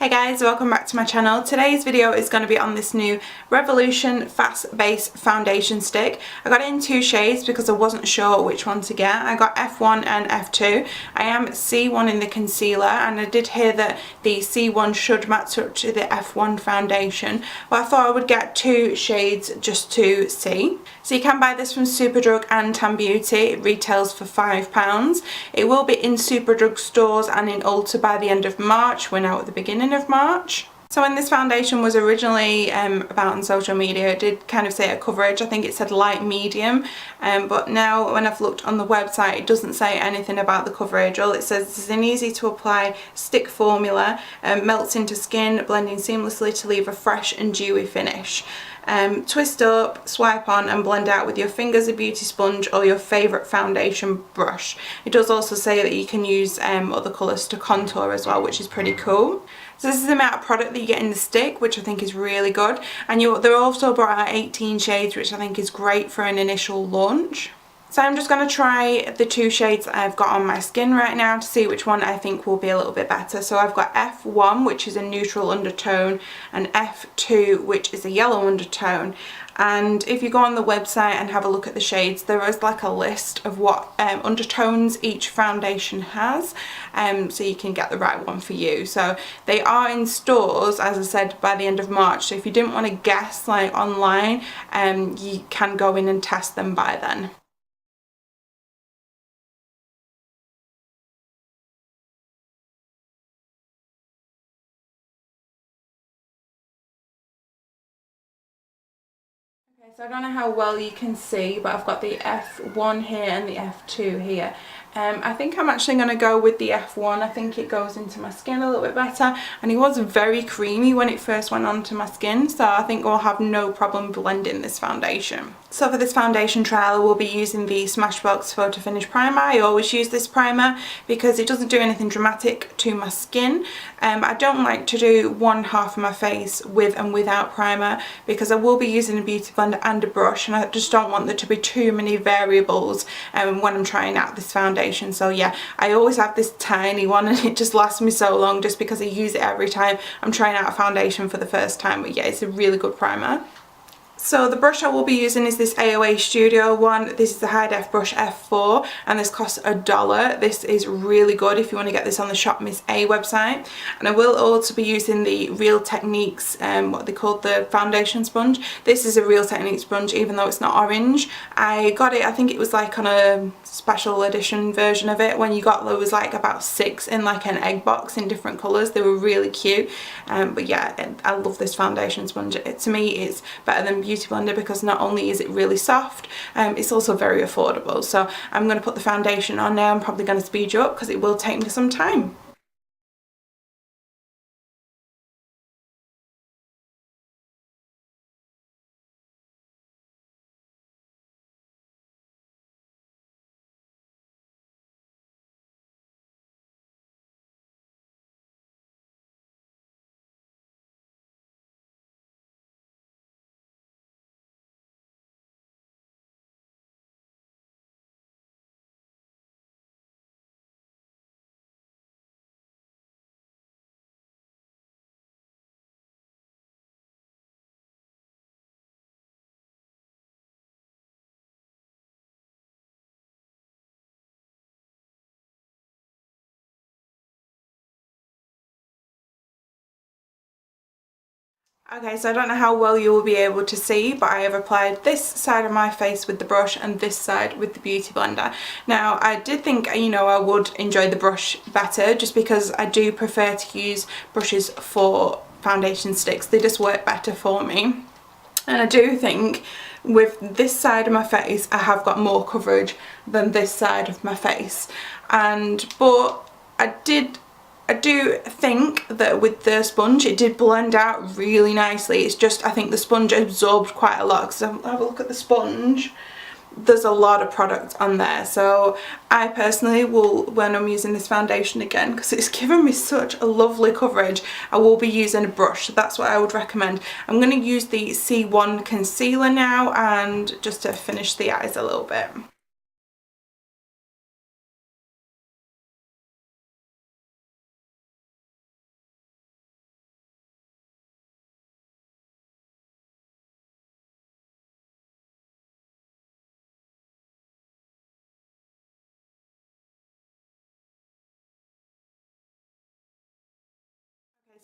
Hey guys, welcome back to my channel. Today's video is going to be on this new Revolution Fast Base Foundation Stick. I got it in two shades because I wasn't sure which one to get. I got F1 and F2. I am C1 in the concealer, and I did hear that the C1 should match up to the F1 foundation, but I thought I would get two shades just to see. So you can buy this from Superdrug and Tan Beauty. It retails for £5. It will be in Superdrug stores and in Ulta by the end of March. We're now at the beginning of March. So when this foundation was originally about on social media, it did kind of say a coverage. I think it said light medium, but now when I've looked on the website, it doesn't say anything about the coverage. All it says is an easy to apply stick formula, melts into skin, blending seamlessly to leave a fresh and dewy finish. Twist up, swipe on and blend out with your fingers, a beauty sponge or your favourite foundation brush. It does also say that you can use other colours to contour as well, which is pretty cool. So this is the amount of product that you get in the stick, which I think is really good, and they're also brought out 18 shades, which I think is great for an initial launch. So I'm just going to try the two shades that I've got on my skin right now to see which one I think will be a little bit better. So I've got F1, which is a neutral undertone, and F2, which is a yellow undertone. And if you go on the website and have a look at the shades, there is like a list of what undertones each foundation has, so you can get the right one for you. So they are in stores, as I said, by the end of March. So if you didn't want to guess like online, you can go in and test them by then. So I don't know how well you can see, but I've got the F1 here and the F2 here. I think I'm actually going to go with the F1. I think it goes into my skin a little bit better, and it was very creamy when it first went onto my skin, so I think I'll have no problem blending this foundation. So for this foundation trial, I will be using the Smashbox Photo Finish Primer. I always use this primer because it doesn't do anything dramatic to my skin. I don't like to do one half of my face with and without primer because I will be using a beauty blender and a brush, and I just don't want there to be too many variables when I'm trying out this foundation. So yeah, I always have this tiny one and it just lasts me so long just because I use it every time I'm trying out a foundation for the first time. But yeah, it's a really good primer. So the brush I will be using is this AOA Studio one. This is the high def brush F4, and this costs $1. This is really good if you want to get this on the Shop Miss A website. And I will also be using the Real Techniques, what they call the foundation sponge. This is a Real Techniques sponge, even though it's not orange. I got it, I think it was like on a special edition version of it. When you got there was like about 6 in like an egg box in different colours. They were really cute. But yeah, I love this foundation sponge. To me, it's better than Beauty Blender because not only is it really soft, it's also very affordable. So I'm going to put the foundation on now. I'm probably going to speed you up because it will take me some time. Okay, so I don't know how well you will be able to see, but I have applied this side of my face with the brush and this side with the Beauty Blender. Now, I did think, you know, I would enjoy the brush better just because I do prefer to use brushes for foundation sticks. They just work better for me. And I do think with this side of my face, I have got more coverage than this side of my face. But I do think that with the sponge it did blend out really nicely. It's just I think the sponge absorbed quite a lot, because have a look at the sponge. There's a lot of product on there, so I personally will, when I'm using this foundation again, because it's given me such a lovely coverage, I will be using a brush. So that's what I would recommend. I'm going to use the C1 concealer now, and just to finish the eyes a little bit.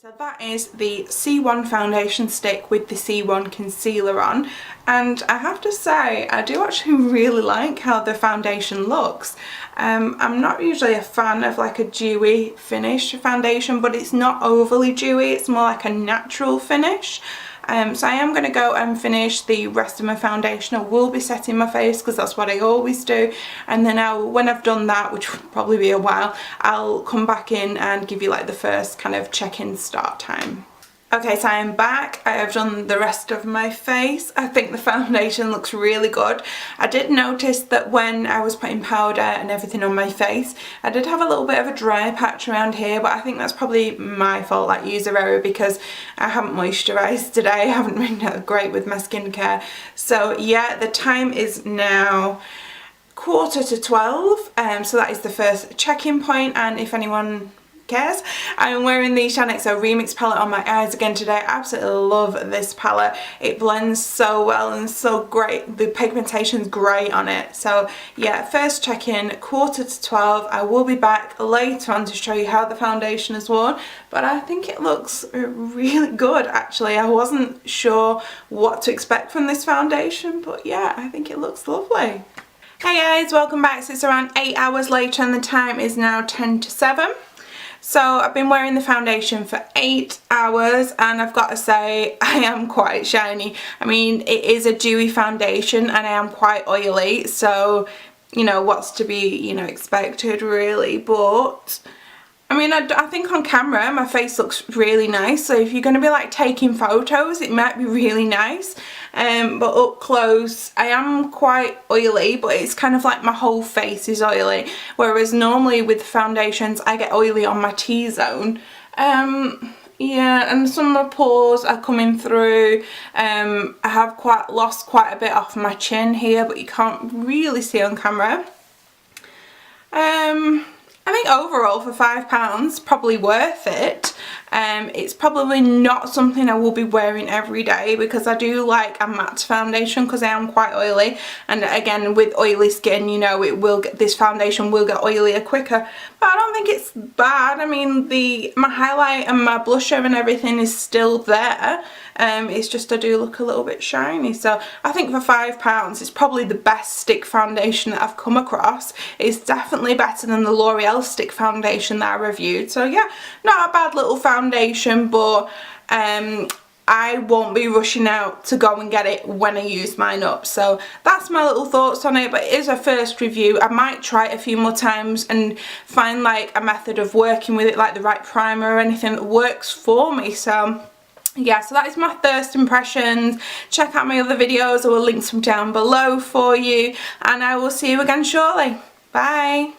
So that is the C1 foundation stick with the C1 concealer on, and I have to say I do actually really like how the foundation looks. I'm not usually a fan of like a dewy finish foundation, but it's not overly dewy, it's more like a natural finish. So I am going to go and finish the rest of my foundation. I will be setting my face because that's what I always do, and then when I've done that, which will probably be a while, I'll come back in and give you like the first kind of check-in start time. Okay, so I'm back. I have done the rest of my face. I think the foundation looks really good. I did notice that when I was putting powder and everything on my face, I did have a little bit of a dry patch around here, but I think that's probably my fault, like user error, because I haven't moisturised today. I haven't been great with my skincare. So yeah, the time is now 11:45, so that is the first check-in point, and if anyone cares, I'm wearing the Shine XO Remix palette on my eyes again today. I absolutely love this palette. It blends so well and so great. The pigmentation's great on it. So yeah, first check-in, 11:45. I will be back later on to show you how the foundation is worn, but I think it looks really good actually. I wasn't sure what to expect from this foundation, but yeah, I think it looks lovely. Hey guys, welcome back. So it's around 8 hours later and the time is now 10:07. So I've been wearing the foundation for 8 hours and I've got to say I am quite shiny. I mean, it is a dewy foundation and I am quite oily, so you know what's to be, you know, expected really. But I mean, I think on camera my face looks really nice, so if you're going to be like taking photos it might be really nice, but up close I am quite oily, but it's kind of like my whole face is oily, whereas normally with foundations I get oily on my T-zone. Yeah, and some of my pores are coming through. I have lost quite a bit off my chin here, but you can't really see on camera. I think overall for £5 probably worth it. It's probably not something I will be wearing every day because I do like a matte foundation because I am quite oily, and again with oily skin, you know, this foundation will get oilier quicker, but I don't think it's bad. I mean, my highlight and my blusher and everything is still there. It's just I do look a little bit shiny, so I think for £5 it's probably the best stick foundation that I've come across. It's definitely better than the L'Oreal stick foundation that I reviewed, so yeah, not a bad little foundation, but I won't be rushing out to go and get it when I use mine up. So that's my little thoughts on it, but it is a first review. I might try it a few more times and find like a method of working with it, like the right primer or anything that works for me. So yeah, so that is my first impressions. Check out my other videos, I will link some down below for you, and I will see you again shortly. Bye.